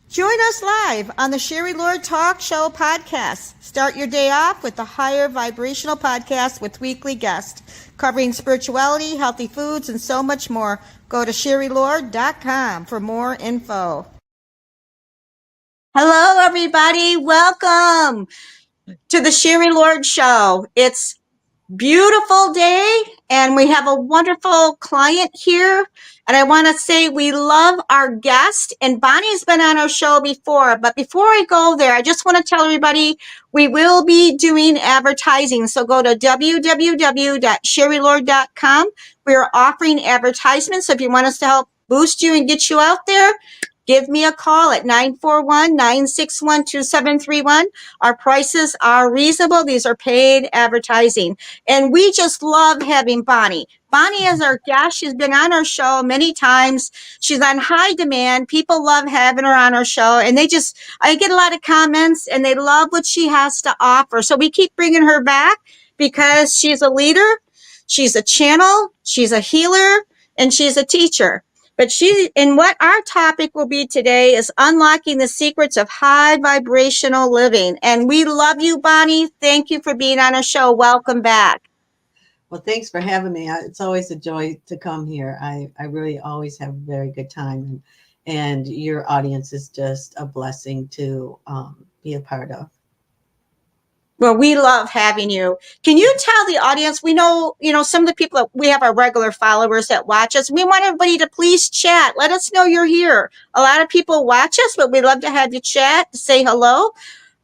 Join us live on the Sherry Lord Talk Show podcast. Start your day off with the Higher Vibrational podcast with weekly guests covering spirituality, healthy foods, and so much more. Go to SherryLord.com for more info. Hello, everybody. Welcome to the Sherry Lord Show. It's beautiful day, and we have a wonderful client here. And I want to say we love our guest, and Bonnie's been on our show before. But before I go there, I just want to tell everybody we will be doing advertising. So go to www.sherrylord.com. We are offering advertisements. So if you want us to help boost you and get you out there, give me a call at 941-961-2731. Our prices are reasonable. These are paid advertising. And we just love having Bonnie. Bonnie is our guest. She's been on our show many times. She's on high demand. People love having her on our show. And I get a lot of comments and they love what she has to offer. So we keep bringing her back because she's a leader, she's a channel, she's a healer, and she's a teacher. And what our topic will be today is unlocking the secrets of high vibrational living. And we love you, Bonnie. Thank you for being on our show. Welcome back. Well, thanks for having me. It's always a joy to come here. I really always have a very good time. And your audience is just a blessing to be a part of. Well, we love having you. Can you tell the audience, we know, some of the people that we have our regular followers that watch us. We want everybody to please chat. Let us know you're here. A lot of people watch us, but we'd love to have you chat, say hello.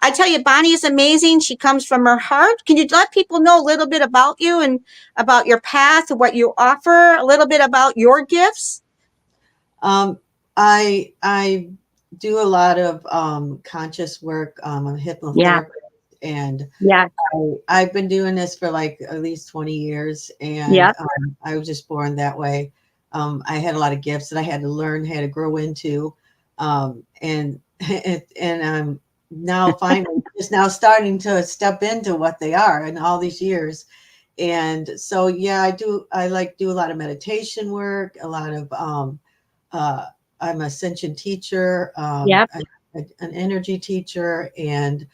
I tell you, Bonnie is amazing. She comes from her heart. Can you let people know a little bit about you and about your path, what you offer, a little bit about your gifts? I do a lot of conscious work. I'm a hypnotherapist. Yeah. And yeah, I've been doing this for like at least 20 years. And yeah. I was just born that way. I had a lot of gifts that I had to learn how to grow into. And I'm now finally just now starting to step into what they are in all these years. And so, yeah, I like do a lot of meditation work, a lot of, I'm a ascension teacher, yep. An energy teacher, and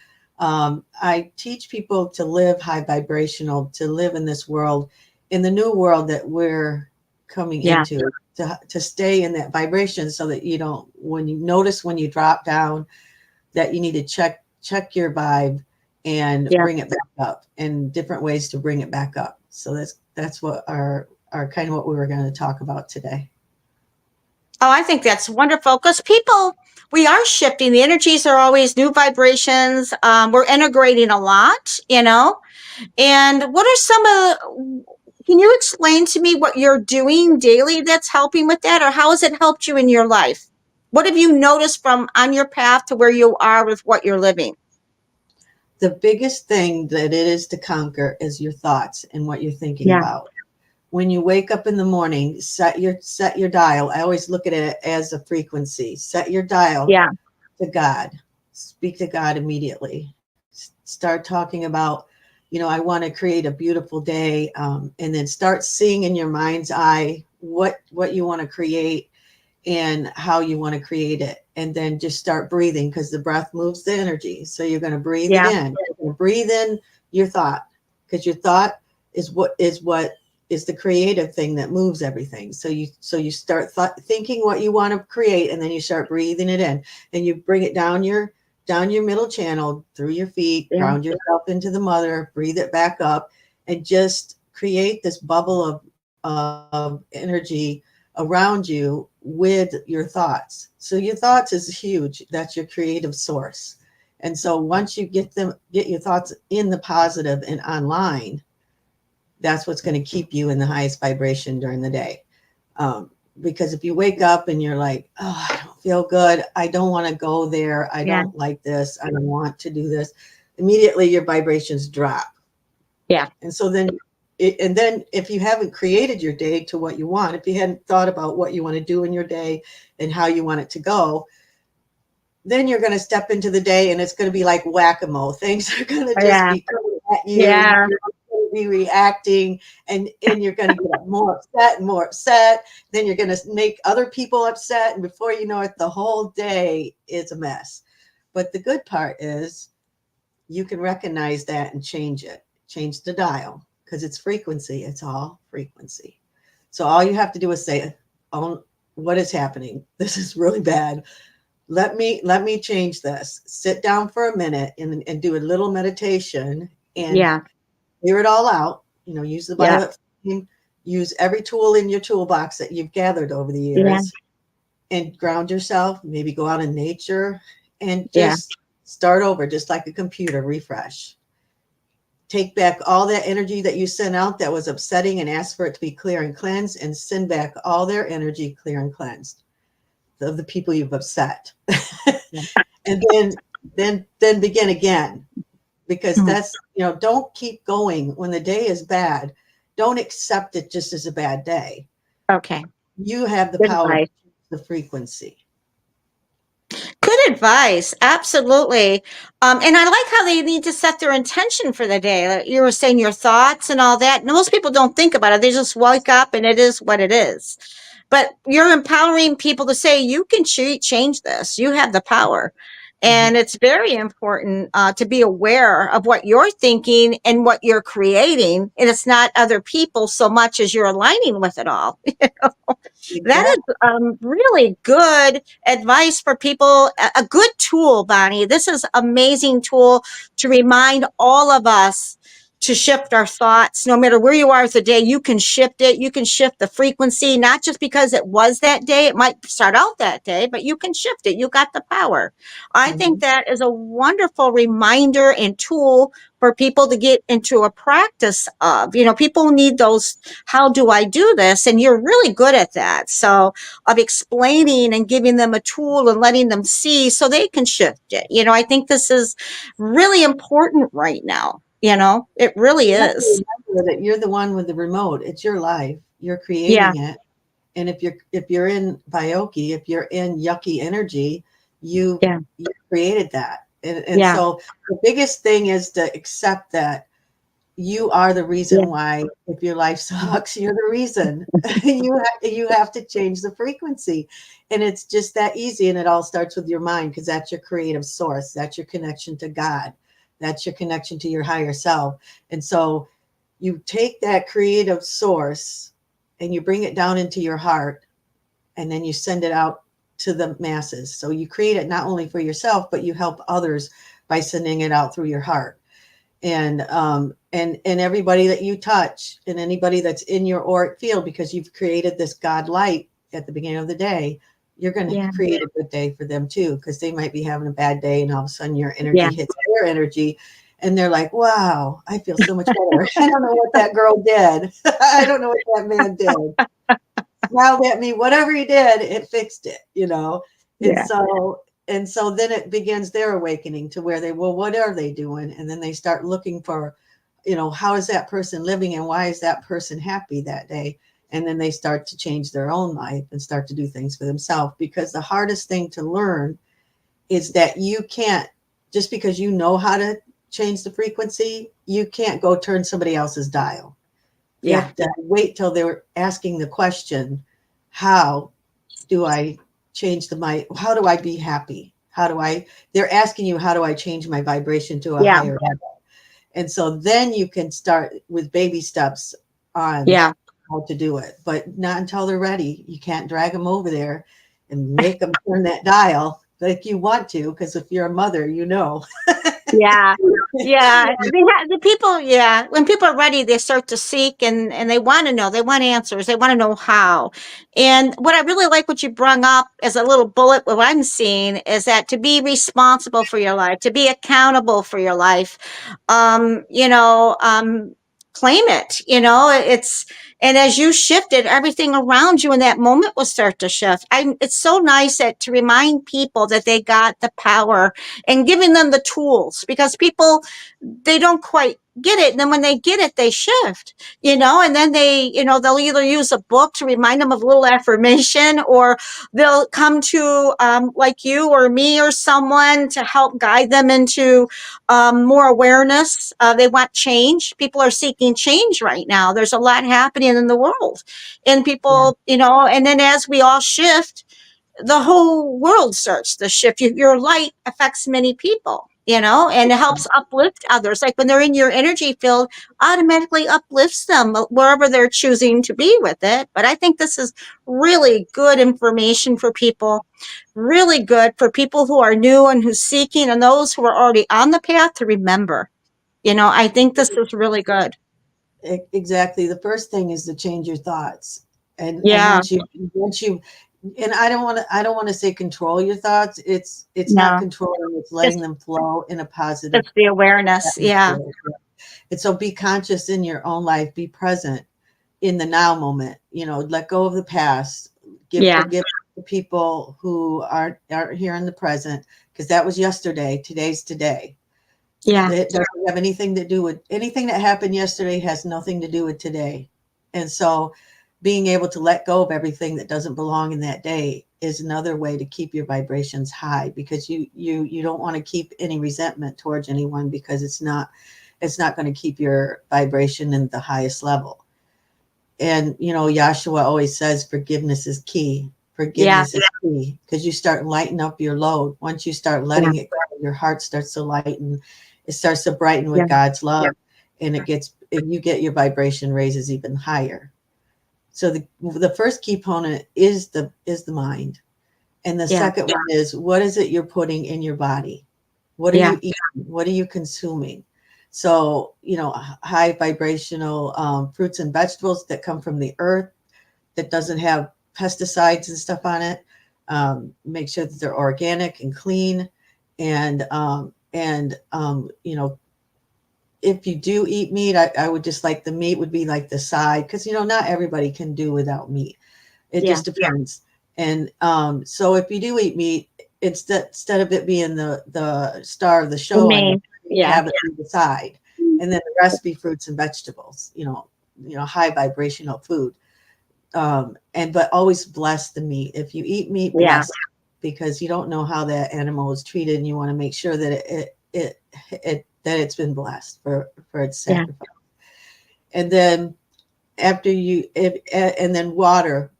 I teach people to live high vibrational, to live in this world, in the new world that we're coming yeah. into, to stay in that vibration so that you don't, when you drop down, that you need to check your vibe and yeah. bring it back up, and different ways to bring it back up. So that's what our kind of what we were going to talk about today. Oh, I think that's wonderful because we are shifting. The energies are always new vibrations. We're integrating a lot, And what are can you explain to me what you're doing daily that's helping with that? Or how has it helped you in your life? What have you noticed from on your path to where you are with what you're living? The biggest thing that it is to conquer is your thoughts and what you're thinking yeah. about. When you wake up in the morning, set your dial. I always look at it as a frequency. Set your dial yeah. to God. Speak to God immediately. Start talking about, I want to create a beautiful day, and then start seeing in your mind's eye what you want to create and how you want to create it. And then just start breathing, because the breath moves the energy. So you're going to breathe yeah. it in. You're going to breathe in your thought, because your thought is what is the creative thing that moves everything. So you start thinking what you want to create, and then you start breathing it in, and you bring it down your middle channel through your feet, yeah. ground yourself into the mother, breathe it back up, and just create this bubble of energy around you with your thoughts. So your thoughts is huge. That's your creative source. And so once you get your thoughts in the positive and online, that's what's going to keep you in the highest vibration during the day. Because if you wake up and you're like, oh, I don't feel good, I don't want to go there, I yeah. don't like this, I don't want to do this, immediately your vibrations drop. Yeah. And so then if you haven't created your day to what you want, if you hadn't thought about what you want to do in your day and how you want it to go, then you're going to step into the day and it's going to be like whack-a-mole. Things are going to just yeah. be coming at you. Yeah. be reacting, and you're going to get more upset and more upset. Then you're going to make other people upset. And before you know it, the whole day is a mess. But the good part is you can recognize that and change it, change the dial, because it's frequency. It's all frequency. So all you have to do is say, oh, what is happening? This is really bad. Let me change this. Sit down for a minute and do a little meditation and clear it all out. Use the violet flame, use every tool in your toolbox that you've gathered over the years, and ground yourself. Maybe go out in nature and just start over, just like a computer, refresh. Take back all that energy that you sent out that was upsetting and ask for it to be clear and cleansed, and send back all their energy clear and cleansed of the people you've upset. And then begin again, because that's, don't keep going when the day is bad. Don't accept it just as a bad day. Okay. You have the power to change the frequency. Good advice. Absolutely. And I like how they need to set their intention for the day. Like you were saying, your thoughts and all that. And most people don't think about it. They just wake up and it is what it is. But you're empowering people to say, you can change this. You have the power. And it's very important to be aware of what you're thinking and what you're creating. And it's not other people so much as you're aligning with it all. Exactly. That is really good advice for people. A good tool, Bonnie. This is amazing tool to remind all of us to shift our thoughts. No matter where you are the day, you can shift it. You can shift the frequency, not just because it was that day. It might start out that day, but you can shift it. You got the power. I think that is a wonderful reminder and tool for people to get into a practice of. People need those, how do I do this? And you're really good at that. So of explaining and giving them a tool and letting them see so they can shift it. I think this is really important right now. It really is. Remember that you're the one with the remote. It's your life. You're creating it. And if you're in Bioki, if you're in yucky energy, you created that. And so the biggest thing is to accept that you are the reason why. If your life sucks, you're the reason. you have to change the frequency. And it's just that easy. And it all starts with your mind, because that's your creative source. That's your connection to God. That's your connection to your higher self. And so you take that creative source and you bring it down into your heart, and then you send it out to the masses. So you create it not only for yourself, but you help others by sending it out through your heart. And everybody that you touch, and anybody that's in your auric field, because you've created this God light at the beginning of the day, you're going to create a good day for them too, because they might be having a bad day, and all of a sudden your energy hits their energy, and they're like, wow, I feel so much better. I don't know what that girl did. I don't know what that man did. Smiled at me, whatever he did, it fixed it, And so then it begins their awakening to where what are they doing? And then they start looking for, how is that person living, and why is that person happy that day? And then they start to change their own life and start to do things for themselves. Because the hardest thing to learn is that you can't, just because you know how to change the frequency, you can't go turn somebody else's dial. You have to wait till they're asking the question, how do I change how do I be happy? They're asking you, how do I change my vibration to a higher level? And so then you can start with baby steps on how to do it, but not until they're ready. You can't drag them over there and make them turn that dial like you want to, because if you're a mother, The people, when people are ready, they start to seek, and they want to know, they want answers, they want to know how. And what I really like what you brought up as a little bullet, what I'm seeing is that to be responsible for your life, to be accountable for your life, claim it. And as you shifted, everything around you in that moment will start to shift. It's so nice to remind people that they got the power and giving them the tools, because people, they don't quite get it. And then when they get it, they shift, and then they'll either use a book to remind them of a little affirmation, or they'll come to like you or me or someone to help guide them into more awareness. They want change. People are seeking change right now. There's a lot happening in the world, and people, and then as we all shift, the whole world starts to shift. Your light affects many people, and it helps uplift others. Like when they're in your energy field, automatically uplifts them wherever they're choosing to be with it. But I think this is really good information for people, really good for people who are new and who's seeking, and those who are already on the path to remember. I think this is really good. Exactly. The first thing is to change your thoughts. And Yeah. once you and I don't want to say control your thoughts. It's not No, controlling, it's it's, letting them flow in a positive it's the awareness. Yeah. atmosphere. And so be conscious in your own life, be present in the now moment, let go of the past, Yeah. forgive the people who aren't here in the present, because that was yesterday, today's today. Yeah. It doesn't have anything to do with anything that happened yesterday, has nothing to do with today. And so being able to let go of everything that doesn't belong in that day is another way to keep your vibrations high, because you don't want to keep any resentment towards anyone, because it's not going to keep your vibration in the highest level. And Yahshua always says forgiveness is key. Yeah. Forgiveness is key, because you start lighting up your load. Once you start letting it go, your heart starts to lighten. It starts to brighten with God's love, and you get your vibration raises even higher. So the first key component is the mind, and the second one is, what is it you're putting in your body? What are you eating? What are you consuming? So, high vibrational fruits and vegetables that come from the earth, that doesn't have pesticides and stuff on it. Make sure that they're organic and clean. And if you do eat meat, I would just like the meat would be like the side, because, not everybody can do without meat. It just depends. And so if you do eat meat, instead of it being the star of the show, have it to the side, and then the rest be fruits and vegetables, high vibrational food. But always bless the meat. If you eat meat, bless it, because you don't know how that animal was treated, and you want to make sure that that it's been blessed for its sacrifice. And then after and then water.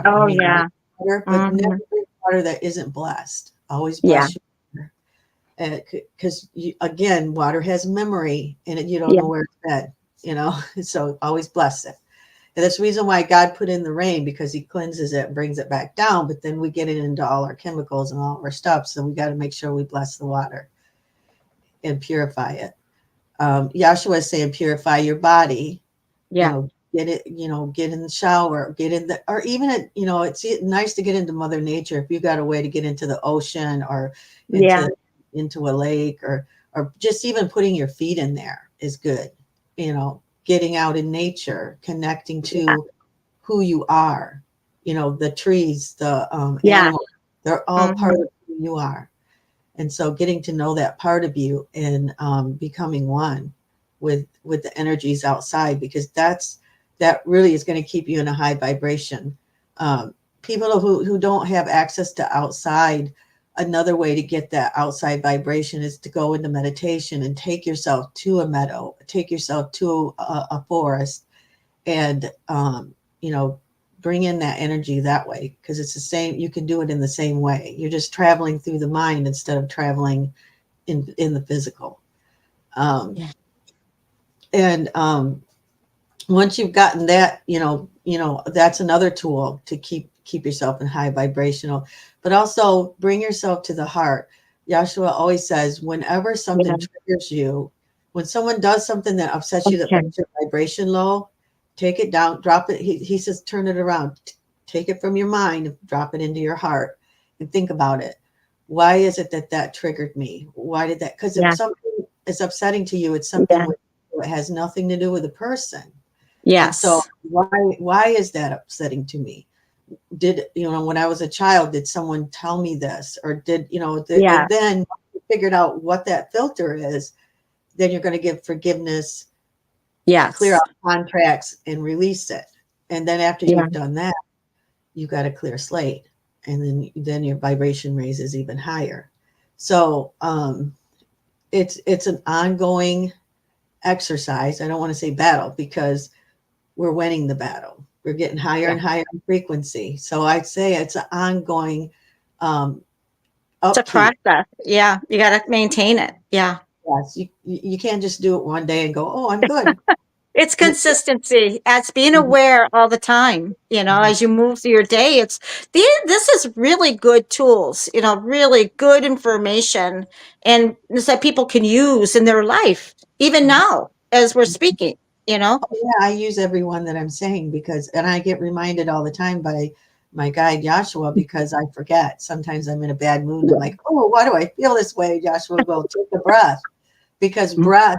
Oh, Water, but never drink water that isn't blessed. Always bless your water. Because again, water has memory, and you don't know where it's been, so always bless it. And that's the reason why God put in the rain, because he cleanses it and brings it back down. But then we get it into all our chemicals and all of our stuff. So we got to make sure we bless the water and purify it. Yahshua is saying, purify your body. Get it, get in the shower, or even, it's nice to get into Mother Nature. If you got a way to get into the ocean, or into a lake, or just even putting your feet in there is good. Getting out in nature, connecting to who you are, the trees, the animals, they're all part of who you are. And so getting to know that part of you, and becoming one with the energies outside, because that really is going to keep you in a high vibration. People who don't have access to outside, another way to get that outside vibration is to go into meditation and take yourself to a meadow, take yourself to a forest, and bring in that energy that way, because it's the same. You can do it in the same way. You're just traveling through the mind instead of traveling in the physical. And once you've gotten that, that's another tool to keep yourself in high vibrational. But also bring yourself to the heart. Yahshua always says, whenever something triggers you, when someone does something that upsets you, that makes your vibration low, take it down, drop it. He says, turn it around, take it from your mind, drop it into your heart, and think about it. Why is it that triggered me? Why did that? Because if something is upsetting to you, it's something it has nothing to do with the person. And so Yes. why is that upsetting to me? Did, when I was a child, did someone tell me this, or did, Yeah. and then once you figured out what that filter is, then you're going to give forgiveness, clear Yes. out contracts, and release it. And then after Yeah. you've done that, you got a clear slate, and then your vibration raises even higher. So it's an ongoing exercise. I don't want to say battle, because we're winning the battle. We're getting higher Yeah. and higher in frequency. So I'd say it's an ongoing um, It's a upkeep. process. Yeah. You got to maintain it. Yeah. Yes, you can't just do it one day and go, oh, I'm good. It's You- consistency. It's being Mhm, aware all the time, mhm, as you move through your day. This is really good tools, really good information, and so that people can use in their life, even mhm. now as we're speaking, you know? Oh, yeah, I use every one that I'm saying, and I get reminded all the time by my guide Joshua, because I forget. Sometimes I'm in a bad mood and I'm like, oh, why do I feel this way? Joshua will take a breath, because breath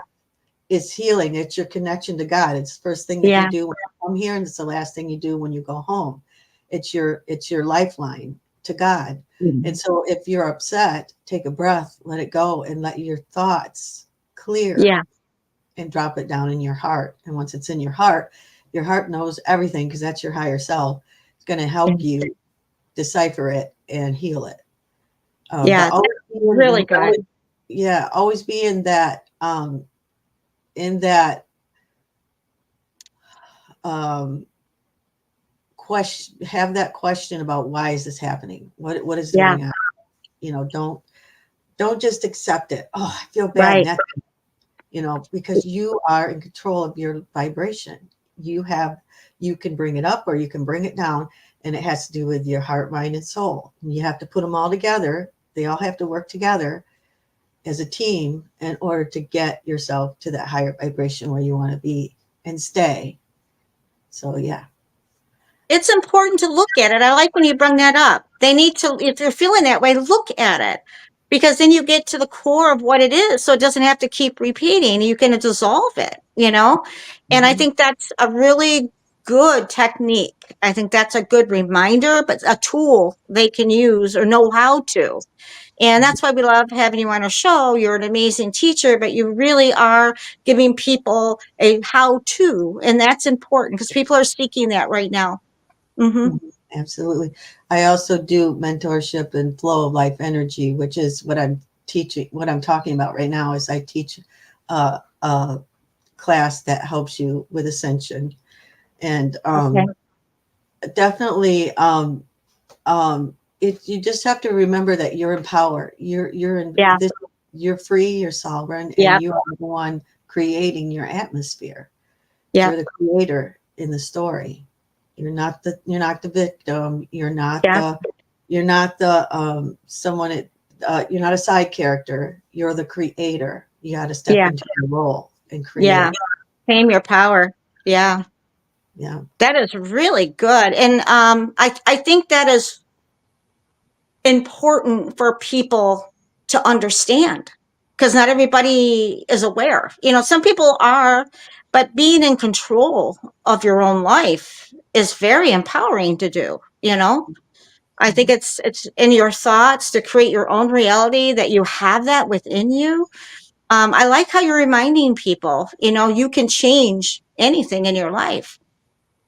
is healing. It's your connection to God. It's the first thing that you Yeah. do when you come here, and it's the last thing you do when you go home. It's your lifeline to God. And so if you're upset, take a breath, let it go, and let your thoughts clear, Yeah. and drop it down in your heart. And once it's in your heart knows everything, because that's your higher self. It's going to help you decipher it and heal it. But Yeah. always be Really in, good. yeah, always be in that um, question. Have that question about, why is this happening? What is Yeah. going on? Don't just accept it. Oh, I feel bad, and Right. that's, because you are in control of your vibration. You can bring it up or you can bring it down, and it has to do with your heart, mind, and soul. And you have to put them all together. They all have to work together as a team in order to get yourself to that higher vibration where you want to be and stay. So yeah. It's important to look at it. I like when you bring that up. They need to, if you're feeling that way, look at it, because then you get to the core of what it is. So it doesn't have to keep repeating. You can dissolve it. And I Mhm. think that's a really good technique. I think that's a good reminder, but a tool they can use or know how to. And that's why we love having you on our show. You're an amazing teacher, but you really are giving people a how to. And that's important because people are seeking that right now. Mhm. Mhm. Absolutely. I also do mentorship and flow of life energy, which is what I'm teaching. What I'm talking about right now is I teach a class that helps you with ascension, and Okay. definitely you just have to remember that you're in power. You're in Yeah. this. You're free. You're sovereign, and Yep. you are the one creating your atmosphere. You're Yep. the creator in the story. You're not the victim. Yeah. You're not the someone. You're not a side character. You're the creator. You got to step Yeah. into your role and Yeah. create. Claim your power. Yeah. Yeah. That is really good. And I think that is important for people to understand because not everybody is aware. Some people are, but being in control of your own life is very empowering to do. I think Mhm. it's in your thoughts to create your own reality, that you have that within you. I like how you're reminding people, you can change anything in your life.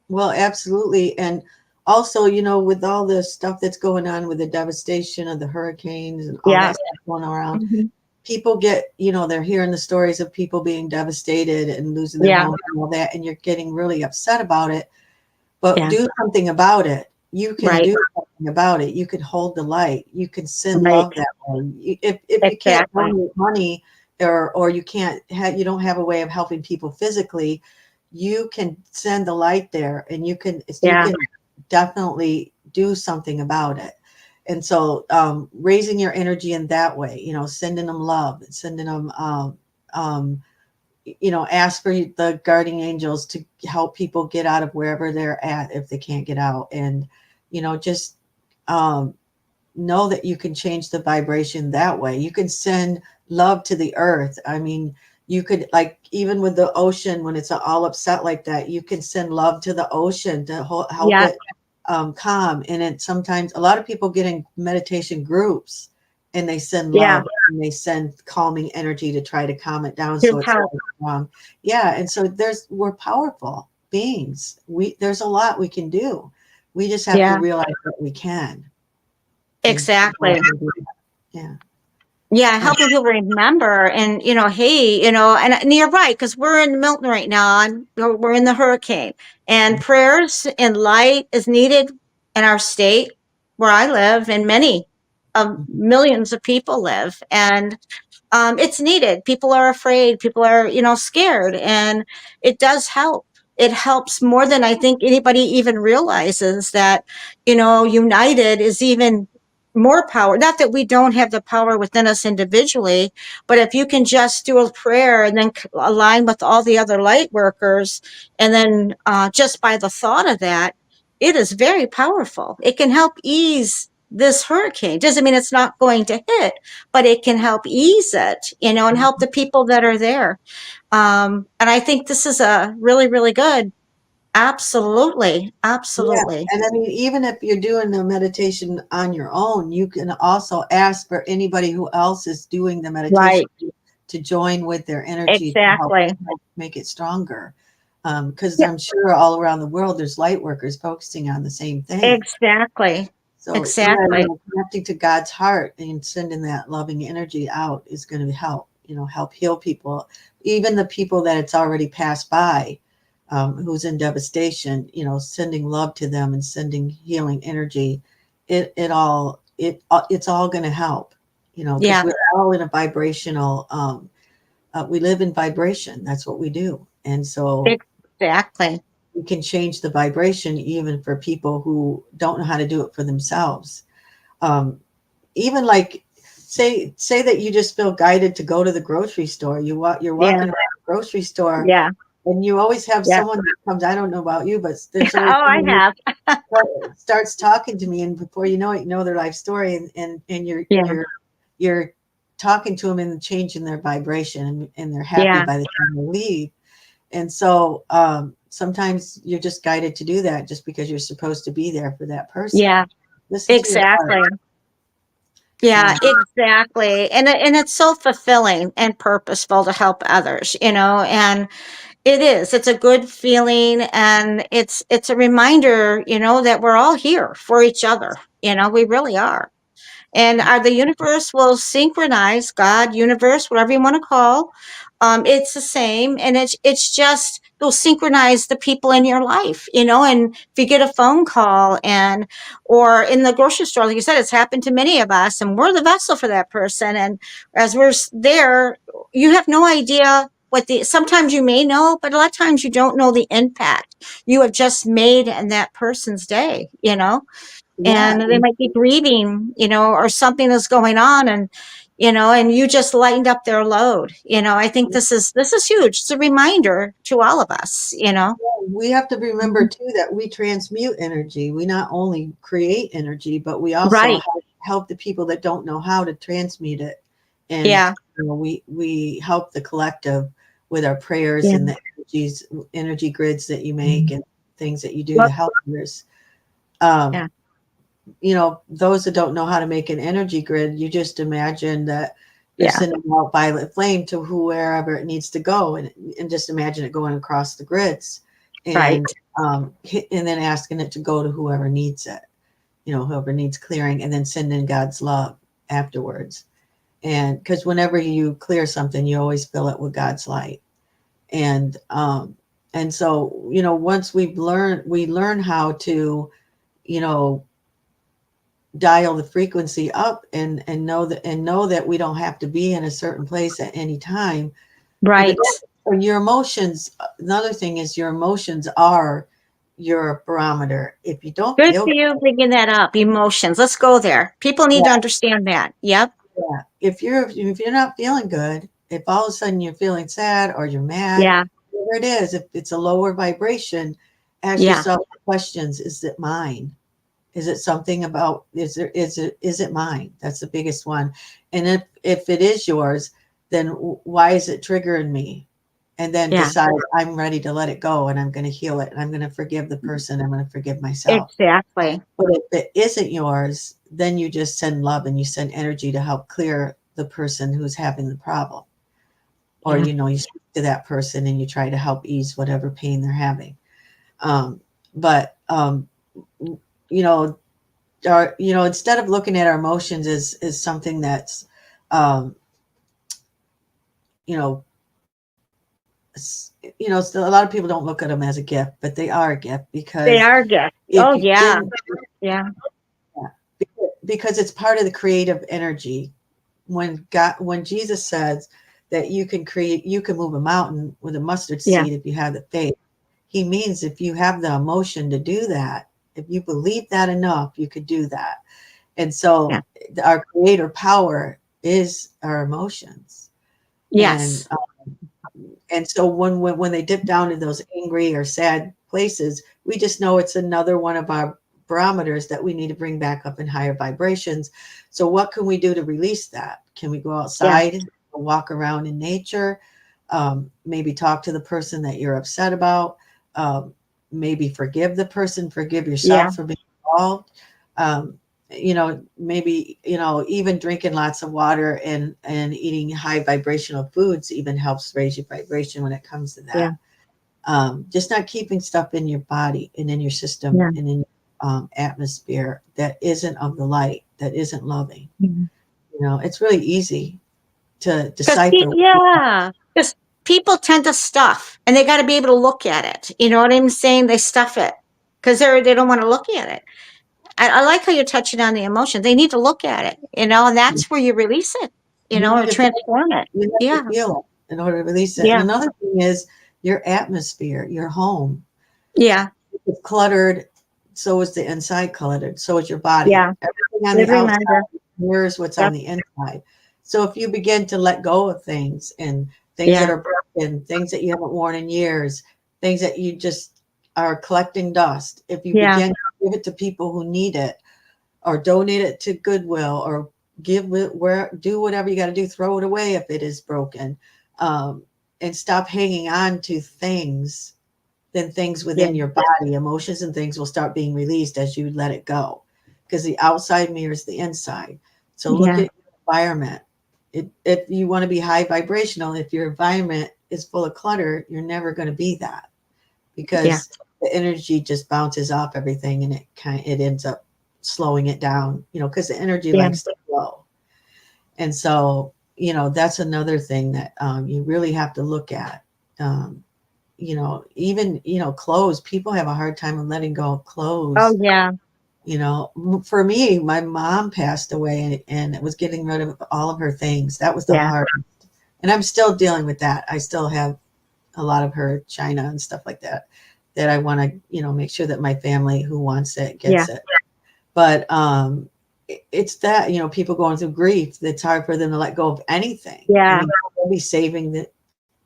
Well, absolutely. And also, with all the stuff that's going on with the devastation of the hurricanes and all Yeah. that stuff going around, Mhm. people they're hearing the stories of people being devastated and losing their Yeah. homes and all that, and you're getting really upset about it. But Yeah. do something about it. You can Right. do something about it. You can hold the light. You can send Right. love that way. If you can't Exactly. donate money, or you don't have a way of helping people physically, you can send the light there, and you Yeah. can definitely do something about it. And so raising your energy in that way, sending them love, sending them um, ask for the guardian angels to help people get out of wherever they're at if they can't get out, and just um, know that you can change the vibration that way. You can send love to the earth. I mean, You could, like, even with the ocean, when it's all upset like that, you can send love to the ocean to help Yeah. it calm. And it sometimes, a lot of people get in meditation groups and they send Yeah. love and they send calming energy to try to calm it down To so it's help. not wrong. Yeah. And so we're powerful beings. There's a lot we can do. We just have to Yeah. realize that we can. And go Exactly. ahead and do that. Yeah. Yeah, Yeah. helping people remember, and hey, and you're right, because we're in Milton right now, and we're in the hurricane, and prayers and light is needed in our state where I live, and many of millions of people live, and it's needed. People are afraid. People are, scared, and it does help. It helps more than I think anybody even realizes that, united is even more power. Not that we don't have the power within us individually, but if you can just do a prayer and then align with all the other light workers, and then just by the thought of that, it is very powerful. It can help ease this hurricane. Doesn't mean it's not going to hit, but it can help ease it, and help the people that are there. And I think this is a really, really good. Absolutely. Yeah. Absolutely. And I mean, even if you're doing the meditation on your own, you can also ask for anybody who else is doing the meditation Right. to join with their energy to Exactly. help make it stronger. Because Yeah, I'm sure all around the world, there's light workers focusing on the same thing. exactly. So, yeah, Exactly. connecting to God's heart and sending that loving energy out is going to help, help heal people, even the people that it's already passed by, who's in devastation, sending love to them and sending healing energy. It's all going to help, because Yeah, we're all in a vibrational, we live in vibration. That's what we do. And so exactly. we can change the vibration even for people who don't know how to do it for themselves. Um, Even like, say that you just feel guided to go to the grocery store. You're Yeah. walking around the grocery store, Yeah. and you always have Yeah. someone that comes. I don't know about you, but there's Oh, always I someone have. who starts talking to me, and before you know it, you know their life story, and Yeah. you're talking to them and changing their vibration, and they're happy Yeah. by the time they leave. And so sometimes you're just guided to do that just because you're supposed to be there for that person. Yeah. Listen to your heart. Exactly. Yeah, Yeah. exactly. And it's so fulfilling and purposeful to help others, and it is. It's a good feeling, and it's a reminder, that we're all here for each other. We really are. And the universe will synchronize, God, universe, whatever you want to call. It's the same, and it's just they'll synchronize the people in your life, and if you get a phone call, or in the grocery store, like you said, it's happened to many of us, and we're the vessel for that person. And as we're there, you have no idea sometimes you may know, but a lot of times you don't know the impact you have just made in that person's day, Yeah. and they might be grieving, or something is going on, and you just lightened up their load. I think this is huge. It's a reminder to all of us, We have to remember Mhm. too that we transmute energy. We not only create energy, but we also Right. help the people that don't know how to transmute it. And Yeah. we help the collective with our prayers Yeah. and the energy grids that you make and things that you do to Well, help others. Um, yeah. those that don't know how to make an energy grid, you just imagine that you're Yeah. sending out violet flame to wherever it needs to go, and just imagine it going across the grids, Right. and and then asking it to go to whoever needs it, whoever needs clearing, and then send in God's love afterwards. And because whenever you clear something, you always fill it with God's light, and so once we learn how to you know dial the frequency up, and know that we don't have to be in a certain place at any time. Right. Or your emotions, another thing is your emotions are your barometer. If you don't Good feel for you bringing that up. Emotions. Let's go there. People need to good, understand that. Yep. yeah, if you're not feeling good, if all of a sudden you're feeling sad or you're mad, Yeah. whatever it is, if it's a lower vibration, ask Yeah. yourself questions. Is it mine? Is it something about, is it mine? That's the biggest one. And if it is yours, then why is it triggering me? And then Yeah. decide I'm ready to let it go, and I'm going to heal it, and I'm going to forgive the person. I'm going to forgive myself. Exactly. But if it isn't yours, then you just send love and you send energy to help clear the person who's having the problem. Or, Yeah. you speak to that person and you try to help ease whatever pain they're having. But, instead of looking at our emotions as something that's, um, you know, a lot of people don't look at them as a gift, but they are a gift, They because are good. if Oh, you yeah. didn't, Yeah. because it's part of the creative energy. When Jesus says that you can move a mountain with a mustard Yeah. seed if you have the faith, he means if you have the emotion to do that, if you believe that enough, you could do that. And Yeah. so our creator power is our emotions. And Yes. and so when they dip down to those angry or sad places, we just know it's another one of our barometers that we need to bring back up in higher vibrations. So what can we do to release that? Can we go Yeah. outside, walk around in nature, maybe talk to the person that you're upset about, maybe forgive the person, forgive Yeah. yourself for being involved. Um, maybe, even drinking lots of water and eating high vibrational foods even helps raise your vibration when it comes to Yeah. that. Just not keeping stuff in your body and in your system Yeah. and in atmosphere that isn't of the light, that isn't loving. Mhm. It's really easy to Because decipher. yeah, because people tend to stuff, and they got to be able to look at it. You know what I'm saying? They stuff it because they don't want to look at it. I like how you're touching on the emotion. They need to look at it, and that's where you release it, You or need to feel, transform it. you have Yeah. to feel it in order to release it. And Yeah. another thing is your atmosphere, your home. Yeah. It's cluttered, so is the inside cluttered, so is your body. Yeah. Everything on Good the reminder. outside mirrors what's on Yep. the inside. So if you begin to let go of things, and things that Yeah. are broken, things that you haven't worn in years, things that you just are collecting dust, if you Yeah. begin to give it to people who need it, or donate it to Goodwill, or do whatever you got to do, throw it away if it is broken, and stop hanging on to things, then things Yeah. within your body, emotions and things will start being released as you let it go, because the outside mirrors the inside. So look Yeah. at your environment. If you want to be high vibrational, if your environment is full of clutter, you're never going to be that, Yeah. because the energy just bounces off everything, and it ends up slowing it down, because the energy Yeah. likes to flow. And so, that's another thing that you really have to look at. Um, even, clothes, people have a hard time of letting go of Oh, clothes. yeah. For me, my mom passed away, and it was getting rid of all of her things. That was the Yeah. hardest. And I'm still dealing with that. I still have a lot of her china and stuff like that I want to, make sure that my family who wants it Yeah. gets it. But it's that, people going through grief, it's hard for them to let go of anything. I Yeah. mean, they'll be saving the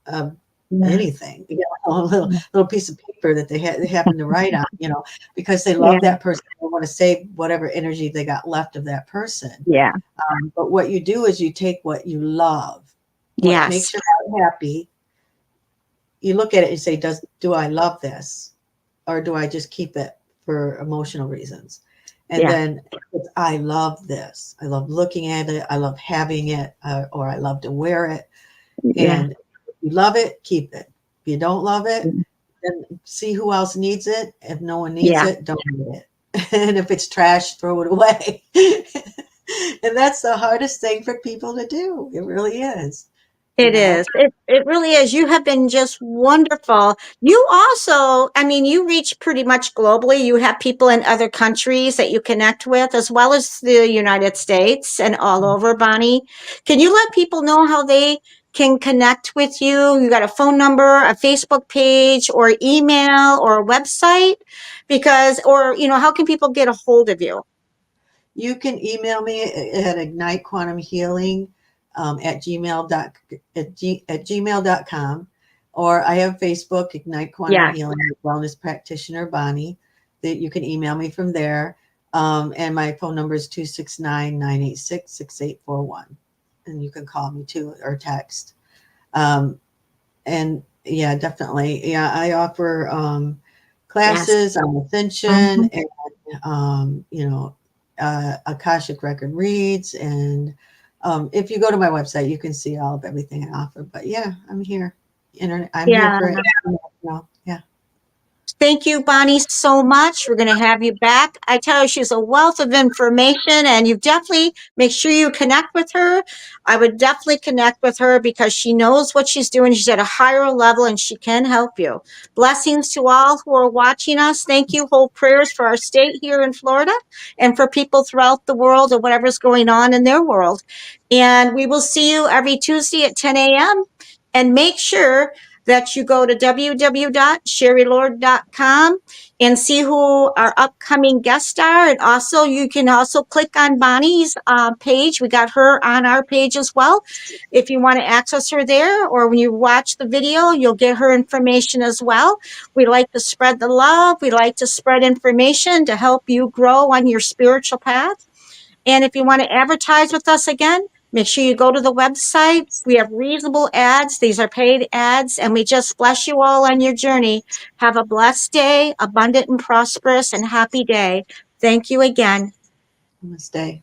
uh, Yeah. anything, a little piece of paper that they happen to write on, because they Yeah. love that person. They want to save whatever energy they got left of that person. Yeah. But what you do is you take what you love, what Yes. makes your heart happy. You look at it and say, do I love this? Or do I just keep it for emotional reasons? And Yeah. then I love this. I love looking at it. I love having it, or I love to wear it. Yeah. And if you love it, keep it. If you don't love it, then see who else needs it. If no one needs Yeah. it, don't need it. And if it's trash, throw it away. And that's the hardest thing for people to do. It really is. You It know, is. It really is. You have been just wonderful. You also, I mean, you reach pretty much globally. You have people in other countries that you connect with, as well as the United States and all over, Bonnie. Can you let people know how they can connect with you? You got a phone number, a Facebook page, or email, or a website? How can people get a hold of you? you can email me at ignitequantumhealing at gmail.com, or I have Facebook, Ignite Quantum Yes. Healing, Wellness Practitioner Bonnie, that you can email me from there. And my phone number is 269-986-6841. and you can call me too or text. And yeah, definitely. Yeah, I offer Yes. classes on ascension Mhm. and Akashic Record Reads. And if you go to my website, you can see all of everything I offer. But yeah, I'm here. Internet. I'm here Yeah. for it. Yeah. Thank you, Bonnie, so much. We're going to have you back. I tell you, she's a wealth of information, and you definitely make sure you connect with her. I would definitely connect with her because she knows what she's doing. She's at a higher level, and she can help you. Blessings to all who are watching us. Thank you. Hold prayers for our state here in Florida and for people throughout the world and whatever's going on in their world. And we will see you every Tuesday at 10 a.m. And make sure that you go to www.sherrylord.com and see who our upcoming guests are. And also, you can also click on Bonnie's page. We got her on our page as well. If you want to access her there, or when you watch the video, you'll get her information as well. We like to spread the love. We like to spread information to help you grow on your spiritual path. And if you want to advertise with us again, make sure you go to the website. We have reasonable ads. These are paid ads, and we just bless you all on your journey. Have a blessed day, abundant and prosperous and happy day. Thank you again. Namaste.